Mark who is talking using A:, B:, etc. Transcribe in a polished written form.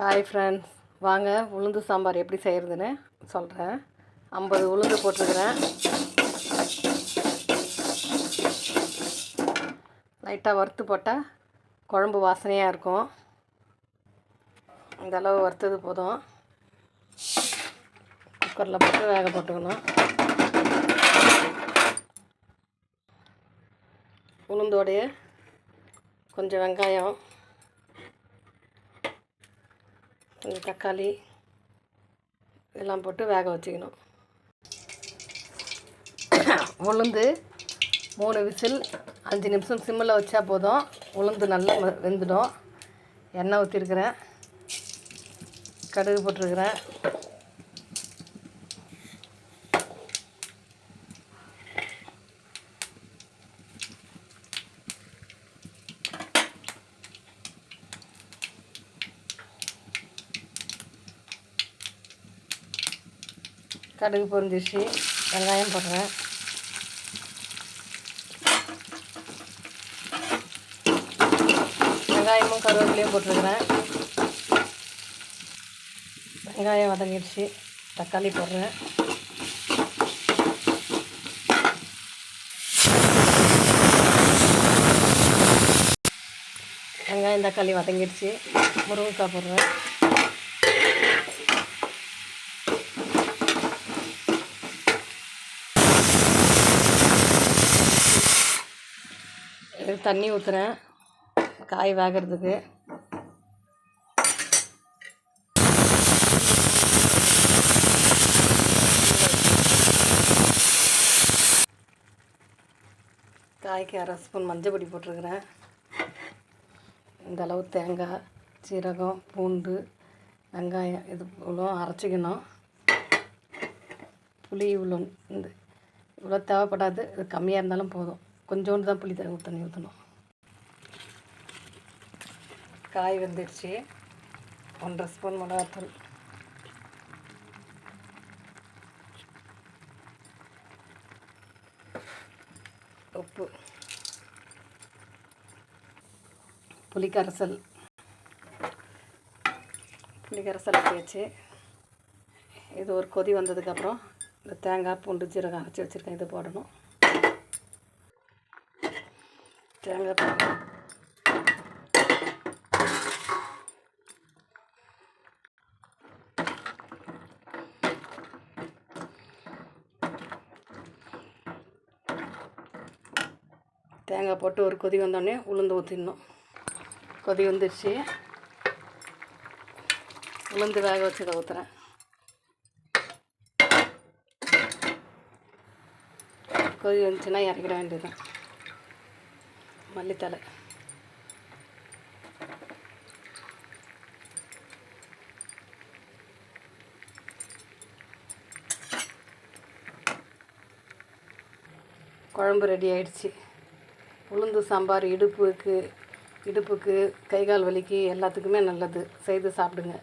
A: Hi friends, வாங்க உளுந்து சாம்பார் எப்படி செய்கிறதுன்னு சொல்கிறேன். 50 உளுந்து போட்டிருக்கிறேன். லைட்டாக வறுத்து போட்டால் குழம்பு வாசனையாக இருக்கும். இந்த அளவு வறுத்தது போதும். குக்கரில் போட்டு வேக போட்டுக்கணும். உளுந்தோடைய கொஞ்சம் வெங்காயம், கொஞ்சம் தக்காளி இதெல்லாம் போட்டு வேக வச்சுக்கணும். உளுந்து 3 விசில் 5 நிமிஷம் சிம்மில் வச்சா போதும். உளுந்து நல்லா வெந்துடும். எண்ணெய் ஊற்றிருக்கிறேன், கடுகு போட்டிருக்கிறேன், கடுகு பொரிஞ்சிச்சு. வெங்காயம் போடுறேன். வெங்காயமும் கருவேப்பிலையும் போட்டிருக்கிறேன். வெங்காயம் வதங்கிடுச்சு. தக்காளி போடுறேன். வெங்காயம் தக்காளி வதங்கிடுச்சு. முருங்கைக்காய் போடுறேன். தண்ணி ஊற்றுறேன் காய் வேகிறதுக்கு. காய்க்கு 1/2 ஸ்பூன் மஞ்சள் பொடி போட்டிருக்கிறேன். இந்த அளவு தேங்காய், சீரகம், பூண்டு, வெங்காயம் இது இவ்வளோ அரைச்சிக்கணும். புளி இவ்வளோ தேவைப்படாது. இது கம்மியாக இருந்தாலும் போதும். கொஞ்சோண்டு தான் புளி தண்ணி ஊற்றணும். காய் வெந்துடுச்சு. 1/2 ஸ்பூன் மிளகாத்தூள், உப்பு, புளிக்கரைசல் ஊற்றியாச்சு. இது ஒரு கொதி வந்ததுக்கப்புறம் இந்த தேங்காய், பூண்டு, ஜீரகம் அரைச்சி வச்சுருக்கேன். இது போடணும். தேங்காய் தேங்காய் போட்டு ஒரு கொதி வந்தோடனே உளுந்து ஊற்றிடணும். கொதி வந்துடுச்சு. உளுந்து வேக வச்சதை ஊற்றுறேன். கொதி வந்துச்சுன்னா இறக்கிட வேண்டியதுதான். மல்லித்தலை, குழம்பு ரெடி ஆயிடுச்சு. உளுந்து சாம்பார் இடுப்புக்கு, கை கால் வலிக்கு எல்லாத்துக்குமே நல்லது. செய்து சாப்பிடுங்க.